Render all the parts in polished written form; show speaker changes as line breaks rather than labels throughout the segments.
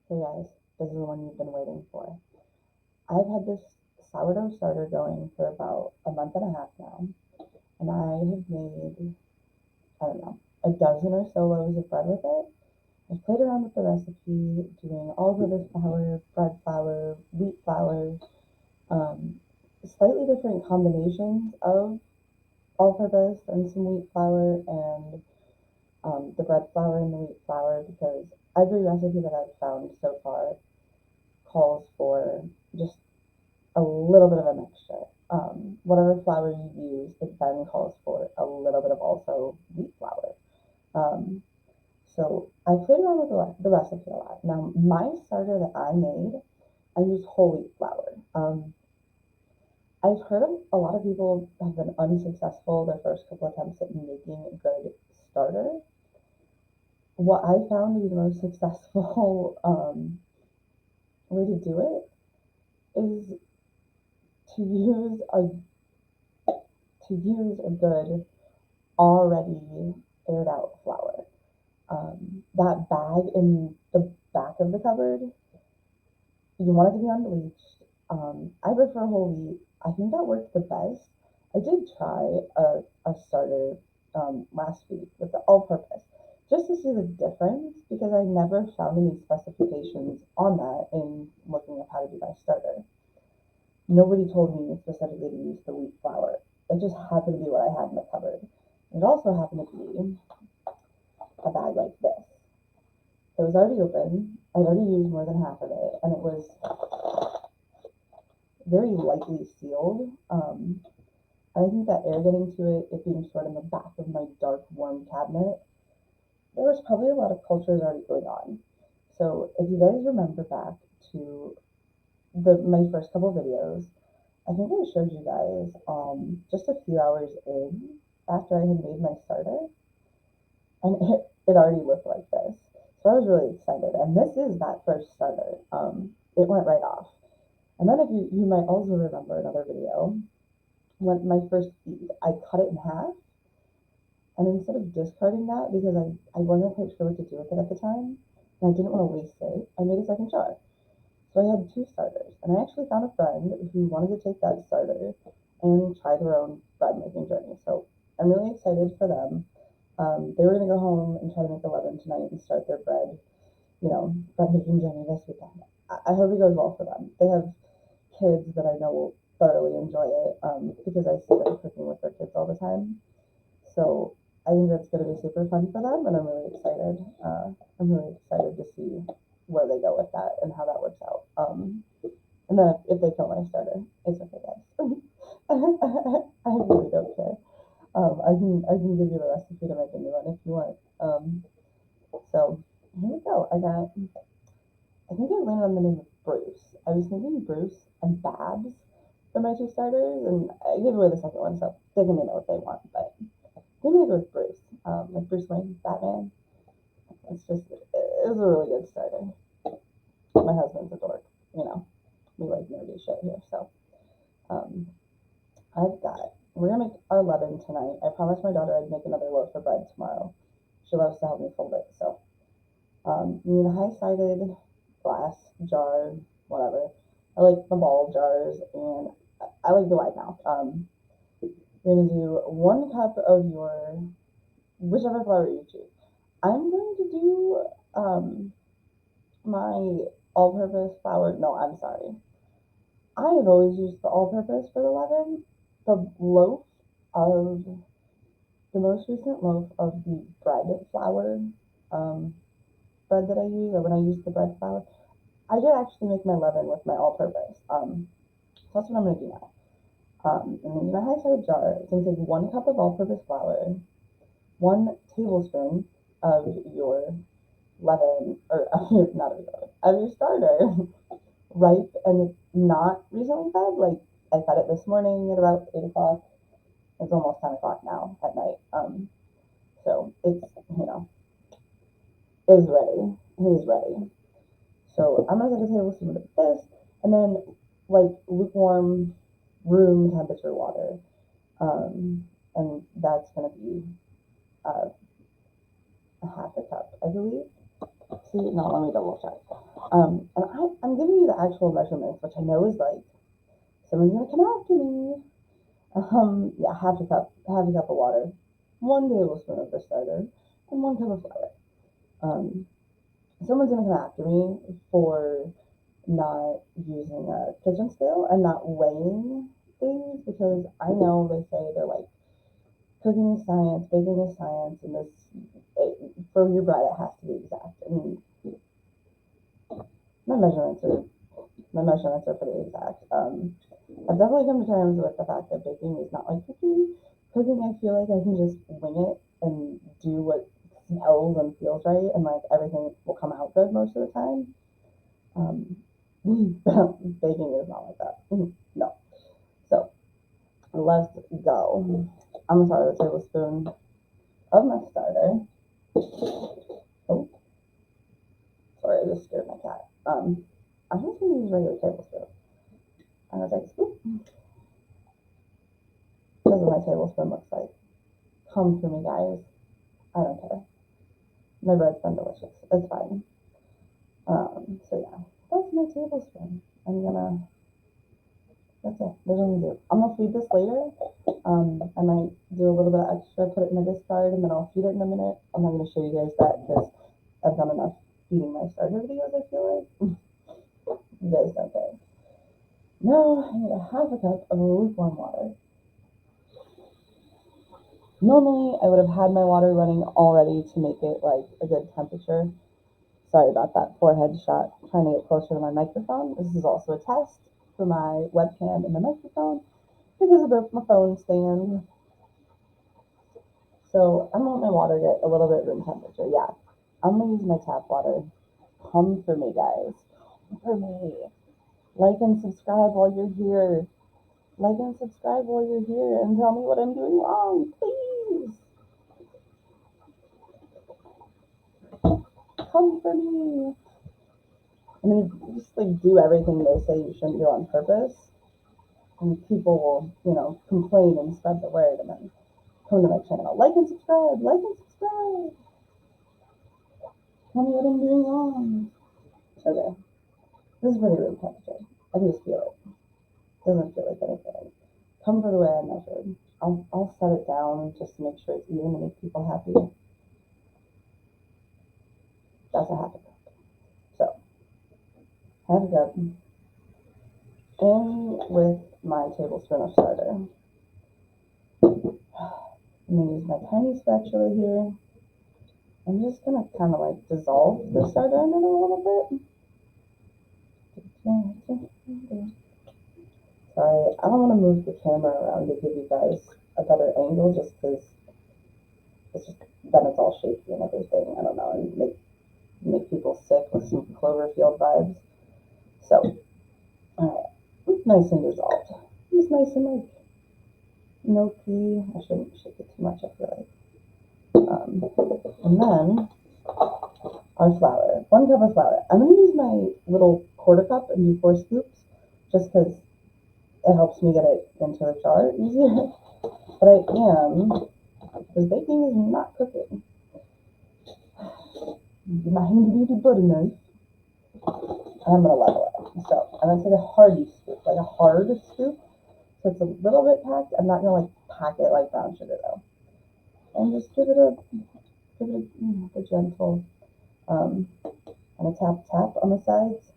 Hey guys, this is the one you've been waiting for. I've had this sourdough starter going for about a month and a half now, and I have made, I don't know, a dozen or so loaves of bread with it. I've played around with the recipe, doing all-purpose flour, bread flour, wheat flour, um, slightly different combinations of all-purpose and some wheat flour and the bread flour and the wheat flour because every recipe that I've found so far calls for just a little bit of a mixture. Whatever flour you use, it then calls for a little bit of also wheat flour. Um, so I played around with the recipe a lot. Now, my starter that I made, I used whole wheat flour. I've heard of a lot of people have been unsuccessful their first couple attempts at making a good starter. What I found to be the most successful way to do it is to use a good already aired out flour. That bag in the back of the cupboard, you want it to be unbleached. I prefer whole wheat. I think that worked the best. I did try a starter last week with the all purpose just to see the difference because I never found any specifications on that in looking up how to do my starter. Nobody told me specifically to use the wheat flour. It just happened to be what I had in the cupboard. It also happened to be a bag like this. It was already open. I'd already used more than half of it, and it was very lightly sealed. I think that air getting to it, it being stored in the back of my dark, warm cabinet, there was probably a lot of cultures already going on. So if you guys remember back to my first couple videos, I think I showed you guys just a few hours in after I had made my starter, and it already looked like this. So I was really excited, and this is that first starter. It went right off. And then if you might also remember another video, when my first feed, I cut it in half, and instead of discarding that because I wasn't quite sure what to do with it at the time, and I didn't want to waste it, I made a second jar. So I had two starters, and I actually found a friend who wanted to take that starter and try their own bread making journey. So I'm really excited for them. They were gonna go home and try to make 11 tonight and start their bread making journey this weekend. I hope it goes well for them. They have kids that I know will thoroughly enjoy it because I see them cooking with their kids all the time. So I think that's going to be super fun for them, and I'm really excited. I'm really excited to see where they go with that and how that works out. And then if they kill my starter, it's okay, guys. I really don't care. I can give you the recipe to make a new one if you want. So here we go. I think I landed on the name of Bruce. I was thinking Bruce and Babs for my two starters, and I gave away the second one, so they can know what they want. But I'm gonna go with Bruce, like Bruce Wayne, Batman. It was a really good starter. My husband's a dork, you know. We like nerdy shit here, so um, we're gonna make our leaven tonight. I promised my daughter I'd make another loaf of bread tomorrow. She loves to help me fold it, so you need a high-sided glass jar, whatever. I like the ball jars, and I like the wide mouth. You're gonna do 1 cup of your whichever flour you choose. I'm going to do my all-purpose flour. No, I'm sorry. I have always used the all-purpose for the leaven. The loaf of the most recent loaf of the bread flour um, bread that I use, or when I use the bread flour, I did actually make my leaven with my all-purpose. So that's what I'm gonna do now. And then in a high-sided jar, it's gonna take 1 cup of all-purpose flour, 1 tablespoon of your leaven, or not of your leaven, of your starter, ripe and not recently fed. Like I fed it this morning at about 8 o'clock. It's almost 10 o'clock now at night. So it's is ready. He's ready. So I'm gonna take a tablespoon of this, and then like lukewarm room temperature water, and that's gonna be uh, a half a cup, I believe. See, no, let me double check. And I'm giving you the actual measurements, which I know is like, someone's gonna come after me. Yeah, half a cup of water, 1 tablespoon of the starter, and 1 cup of flour. Um, Someone's gonna come after me for not using a kitchen scale and not weighing things because I know they say they're like cooking is science, baking is science, and for your bread it has to be exact. And my measurements are my measurements are pretty exact. I've definitely come to terms with the fact that baking is not like cooking. Cooking, I feel like I can just wing it and do what smells and feels right, and like everything will come out good most of the time. Um, Baking is not like that. No. So let's go. I'm gonna start with a tablespoon of my starter. Oh, sorry, I just scared my cat. I'm just gonna use regular tablespoon. I'm gonna take a scoop. This is what my tablespoon looks like. Come for me, guys. I don't care. My bread's been delicious. It's fine. So yeah, that's my tablespoon. That's it. There's only two. I'm gonna feed this later. I might do a little bit extra, put it in the discard, and then I'll feed it in a minute. I'm not gonna show you guys that because I've done enough feeding my starter videos, I feel like. You guys don't care. Now I need a half a cup of lukewarm water. Normally I would have had my water running already to make it like a good temperature. Sorry about that forehead shot. Trying to get closer to my microphone. This is also a test for my webcam and the microphone because I broke my phone stand. So I'm gonna let my water get a little bit room temperature. Yeah, I'm gonna use my tap water. Come for me, guys. Come for me. Like and subscribe while you're here. Like and subscribe while you're here and tell me what I'm doing wrong, please. Come for me. I mean, just like do everything they say you shouldn't do on purpose, and people will, complain and spread the word, and then come to my channel. Like and subscribe. Like and subscribe. Tell me what I'm doing wrong. Okay, this is pretty room temperature. I can just feel it. Doesn't feel like anything. Come for the way I measured. I'll set it down just to make sure it's even to make people happy. That's a half a cup. So half a cup in with my tablespoon of starter. I'm gonna use my tiny spatula here. I'm just gonna kind of like dissolve the starter in it a little bit. Sorry, I don't want to move the camera around to give you guys a better angle just because then it's all shaky and everything. I don't know, and make people sick with some Cloverfield vibes. So, alright, nice and dissolved. Just nice and like no pee. I shouldn't shake it too much, I feel like. And then our flour. 1 cup of flour. I'm gonna use my little quarter cup and do 4 scoops just because it helps me get it into the jar easier. But I am, because baking is not cooking. My handy dandy butter knife. And I'm gonna level it. So I'm gonna take a hearty scoop, like a hard scoop. So it's a little bit packed. I'm not gonna like pack it like brown sugar though. And just give it a gentle and a tap tap on the sides.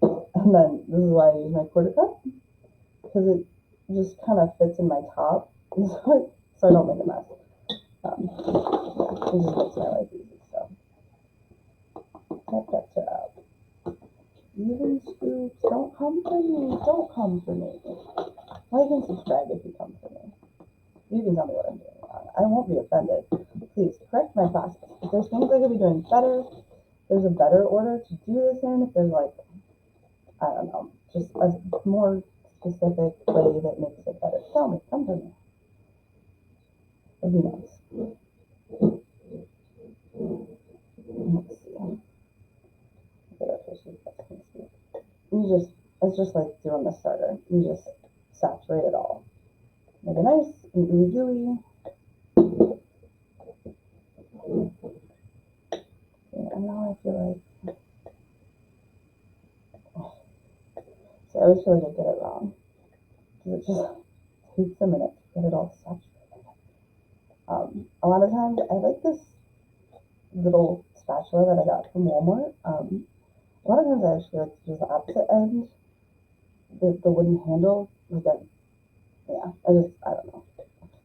And then this is why I use my quarter cup because it just kind of fits in my top, so I don't make a mess. Yeah, it just makes my life easy. So tap tap tap. Even scoops, don't come for me. Don't come for me. Like and subscribe if you come for me. You can tell me what I'm doing wrong. I won't be offended. Please correct my process. If there's things I could be doing better, there's a better order to do this in. If there's like, I don't know, just a more specific way that makes it better, tell me. Come to me. It'd be nice. Let's see. It's just like doing the starter. You just saturate it all. Make it nice and ooey gooey. And now I feel like always feel like I did it wrong because it just takes a minute to get it all saturated. A lot of times I like this little spatula that I got from Walmart. A lot of times I actually like to use the opposite end, the wooden handle. Like I don't know.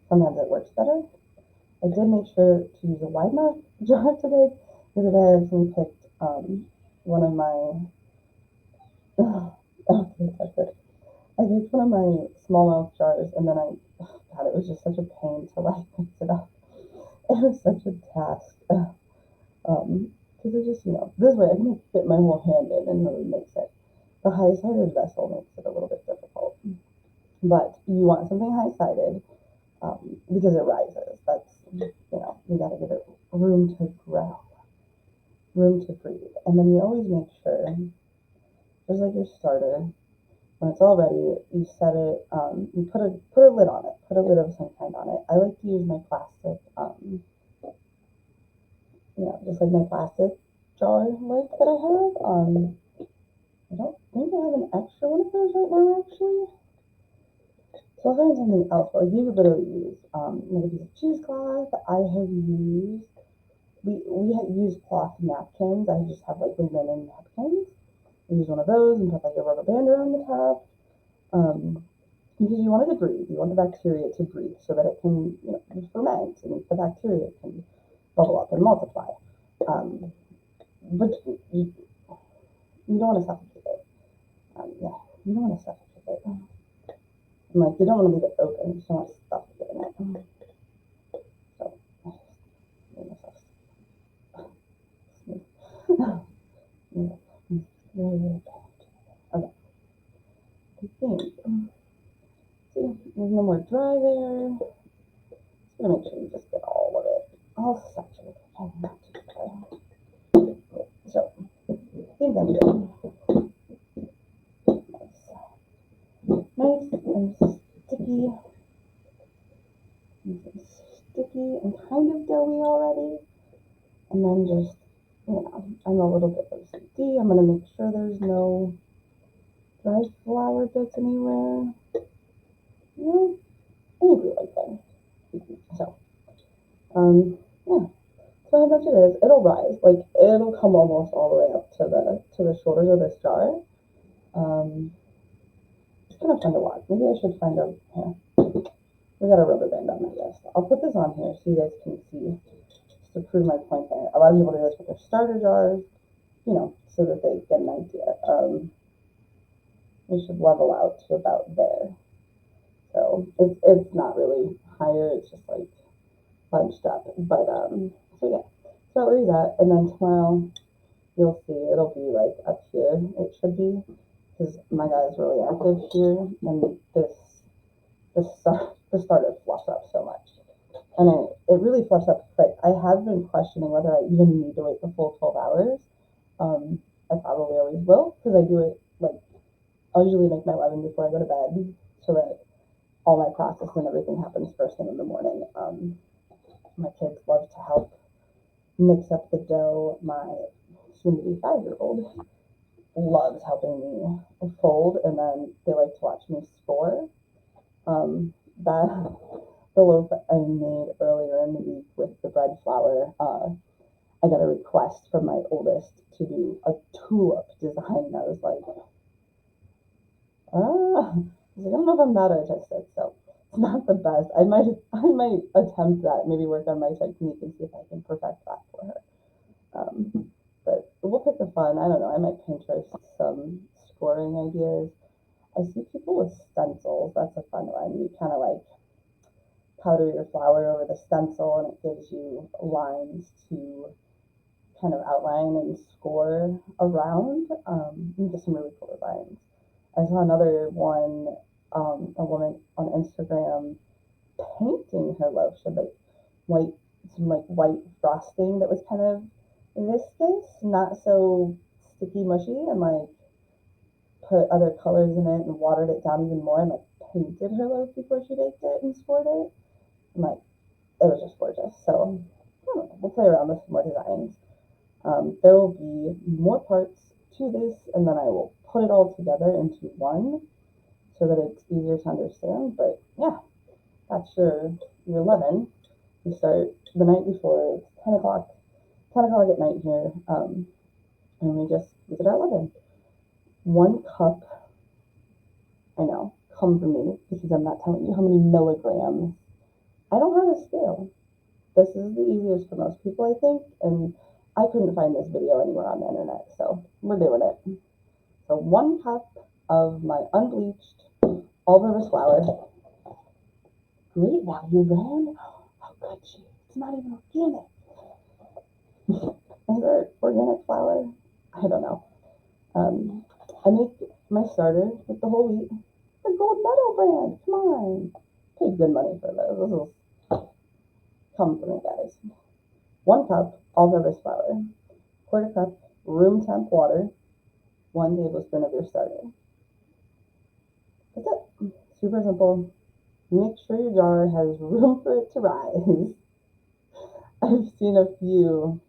Sometimes it works better. I did make sure to use a wide mouth jar today because I actually picked one of my okay, that's it. I picked one of my small mouth jars and then God, it was just such a pain to like mix it up. It was such a task. Because it just, this way I can fit my whole hand in and really mix it. The high-sided vessel makes it a little bit difficult. But you want something high-sided because it rises. That's, you got to give it room to grow, room to breathe. And then you always make sure, just like your starter, when it's all ready, you set it, you put a lid on it, put a lid of some kind on it. I like to use my plastic, just like my plastic jar lid that I have. I don't think I have an extra one of those right now, actually. So I'll find something else. But like you could literally use like a piece of cheesecloth. I have used we had used cloth napkins. I just have like the linen napkins. I use one of those and put like a rubber band around the top. Because you want it to breathe. You want the bacteria to breathe so that it can, ferment and the bacteria can bubble up and multiply. But you don't want to suffocate it. You don't want to suffocate it. And like, you don't want to leave it open. You just don't want to suffocate in it. So, I just made myself smooth. Okay. I think, see, there's no more dry there. Just gonna make sure you just get all of it, all saturated. Oh, not too dry. So, I think I'm good. Nice and sticky. Sticky and kind of doughy already. And then just, I'm a little bit OCD. I'm going to make sure there's no dry flour bits anywhere. I think we like that. So, yeah. So how much it is, it'll rise. Like, it'll come almost all the way up to the shoulders of this jar. It's kind of fun to watch. Maybe I should find a, here. We got a rubber band on my desk. I'll put this on here so you guys can see, just to prove my point there. A lot of people do this with their starter jars, so that they get an idea. We should level out to about there. So it's not really higher, it's just like bunched up. But so yeah. So I'll read that, and then tomorrow you'll see it'll be like up here. It should be, because my guy is really active here, and the starter fluffs up so much. And it really fluffs up quick. I have been questioning whether I even need to wait the full 12 hours. I probably always will, because I do it like, I'll usually make my leaven before I go to bed so that all my process and everything happens first thing in the morning. My kids love to help mix up the dough. My soon-to-be 5-year-old loves helping me fold, and then they like to watch me score. That the loaf I made earlier in the week with the bread flour, I got a request from my oldest to do a tulip design. I was like, I don't know if I'm that artistic, so it's not the best. I might attempt that, maybe work on my technique and see if I can perfect that for her. But we'll pick the fun. I don't know. I might Pinterest some scoring ideas. I see people with stencils. That's a fun one. You kind of like powder your flour over the stencil, and it gives you lines to kind of outline and score around. You get some really cool designs. I saw another one, a woman on Instagram painting her loaf. She had like white frosting that was kind of viscous, not so sticky mushy, and like put other colors in it and watered it down even more and like painted her loaf before she baked it and scored it. And like, it was just gorgeous. So I don't know, we'll play around with some more designs. There will be more parts to this, and then I will put it all together into one so that it's easier to understand. But yeah, that's your leaven. You start the night before. It's 10 o'clock. 10 o'clock at night here, and we just use it at leaven. 1 cup. I know. Come for me because I'm not telling you how many milligrams. I don't have a scale. This is the easiest for most people, I think, and I couldn't find this video anywhere on the internet, so we're doing it. So 1 cup of my unbleached all-purpose flour. Great value brand. How could you? It's not even organic. Is there organic flour? I don't know. I make my starter with the whole wheat. The gold medal brand. Come on. Paid good money for this. This will come from me, guys. 1 cup all-purpose flour. Quarter cup room temp water. 1 tablespoon of your starter. That's it. Super simple. Make sure your jar has room for it to rise. I've seen a few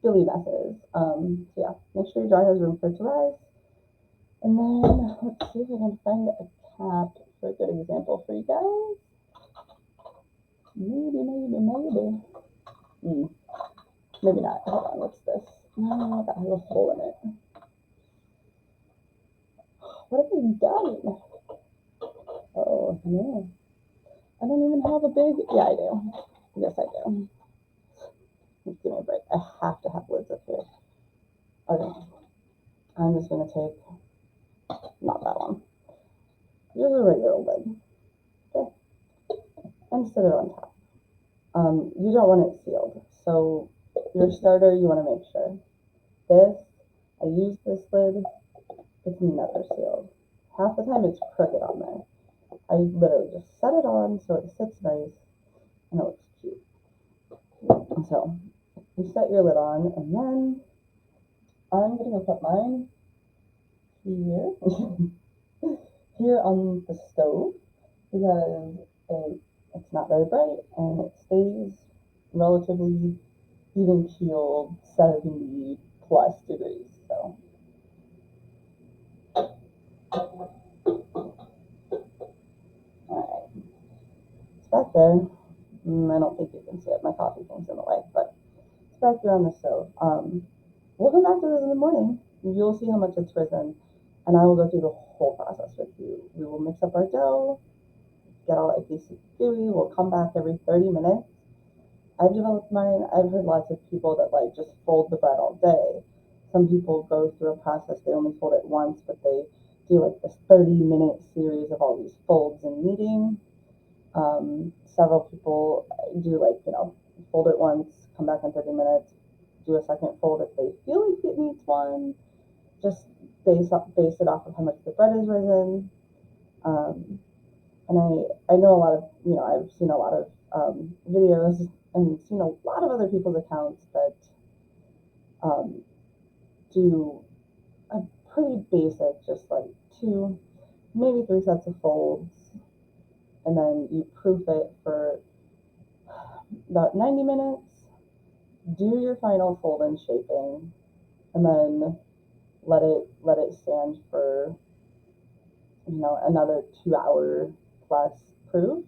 silly messes. So yeah, make sure your jar has room for it to rise. And then let's see if I can find a cap for a good example for you guys. Maybe. Maybe not. Hold on, what's this? No, that has a hole in it. What have we done? Oh no. I don't even have a big, yeah, I do. Yes, I do. Give me a break. I have to have lids up here. Okay. I'm just gonna take, not that one. Just a regular lid. Okay. And set it on top. You don't want it sealed. So your starter, you want to make sure. I use this lid. It's never sealed. Half the time it's crooked on there. I literally just set it on so it sits nice and it looks cute. So you set your lid on, and then I'm gonna put mine here, here on the stove because it's not very bright and it stays relatively even keeled 70 plus degrees. So alright, it's back there. I don't think you can see it. My coffee thing's in the way, but it's back there on the stove. We'll come back to this in the morning. You'll see how much it's risen, and I will go through the whole process with you. We will mix up our dough, get all that greasy gooey. We'll come back every 30 minutes. I've developed mine. I've heard lots of people that like just fold the bread all day. Some people go through a process, they only fold it once, but they do like this 30-minute series of all these folds and kneading. Several people do like, fold it once, come back in 30 minutes, do a second fold if they feel like it needs one. Just base it off of how much the bread is risen. And I know a lot of, I've seen a lot of videos and seen a lot of other people's accounts that do a pretty basic, just like 2, maybe 3 sets of folds, and then you proof it for about 90 minutes, do your final fold and shaping, and then let it stand for another 2-hour plus proof.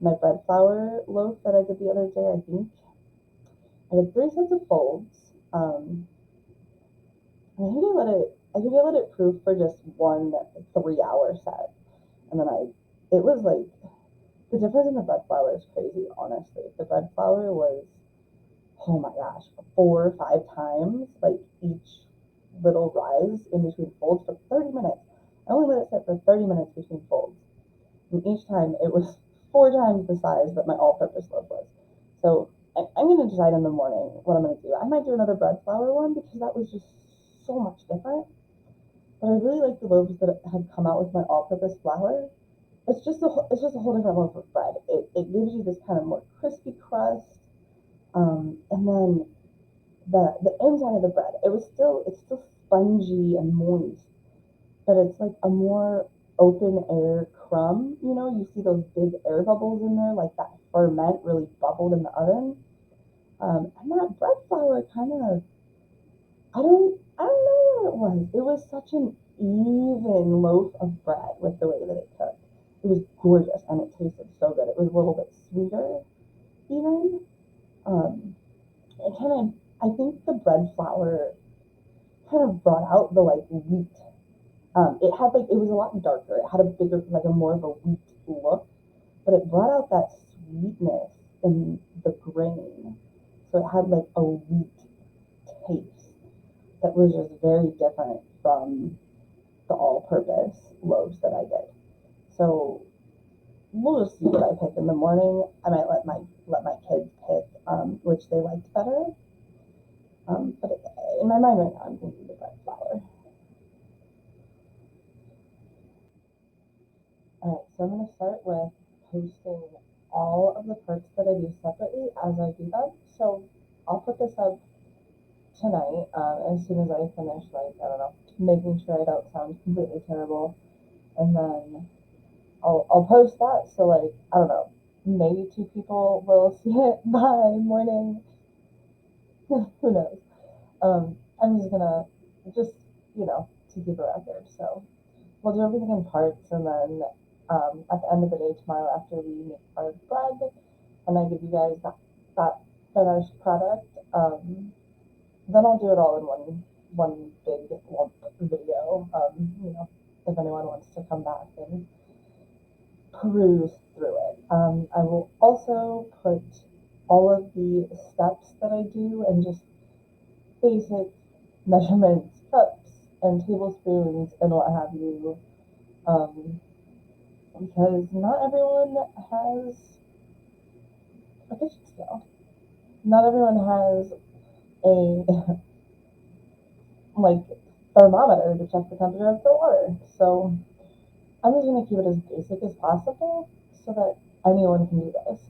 My bread flour loaf that I did the other day, I think I did 3 sets of folds. I think I let it proof for just one 3-hour set, and then it was like the difference in the bread flour is crazy. Honestly, the bread flour was, oh my gosh, 4 or 5 times like each little rise in between folds for 30 minutes. I only let it sit for 30 minutes between folds, and each time it was 4 times the size that my all-purpose loaf was. So I'm going to decide in the morning what I'm going to do. I might do another bread flour one because that was just so much different. But I really like the loaves that have come out with my all-purpose flour. It's just a whole different loaf of bread. It gives you this kind of more crispy crust, and then the inside of the bread, it's still spongy and moist, but it's like a more open air crumb. You see those big air bubbles in there, like that ferment really bubbled in the oven. And that bread flour kind of, I don't know where it was. It was such an even loaf of bread with the way that it cooked. It was gorgeous and it tasted so good. It was a little bit sweeter, even. Um, it kind of, I think the bread flour kind of brought out the like wheat. It had like, it was a lot darker. It had a bigger, like a more of a wheat look, but it brought out that sweetness in the grain. So it had like a wheat taste that was just very different from the all-purpose loaves that I did. So we'll just see what I pick in the morning. I might let my kids pick which they liked better. But in my mind right now, I'm thinking the bread flour. All right, so I'm going to start with posting all of the parts that I do separately as I do them. So I'll put this up tonight as soon as I finish, like, I don't know, making sure I don't sound completely terrible. And then I'll post that. So, like, I don't know, maybe two people will see it by morning. Who knows? I'm just going to, just, to keep a record. So we'll do everything in parts, and then at the end of the day tomorrow, after we make our bread, and I give you guys that finished product, then I'll do it all in one big lump video. If anyone wants to come back and peruse through it, I will also put all of the steps that I do and just basic measurements, cups and tablespoons and what have you. Um, because not everyone has a kitchen scale. Not everyone has a like thermometer to check the temperature of the water. So I'm just gonna keep it as basic as possible so that anyone can do this.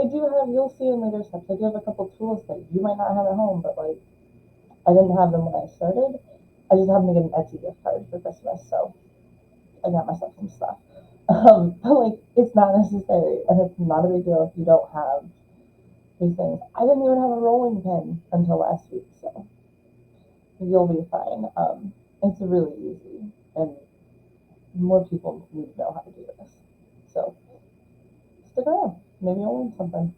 I do have, you'll see in later steps, I do have a couple tools that you might not have at home, but like I didn't have them when I started. I just happened to get an Etsy gift card for Christmas, so I got myself some stuff. But like, it's not necessary, and it's not a big deal if you don't have these things. I didn't even have a rolling pin until last week, so you'll be fine. It's really easy, and more people need to know how to do this. So stick around. Maybe you'll learn something.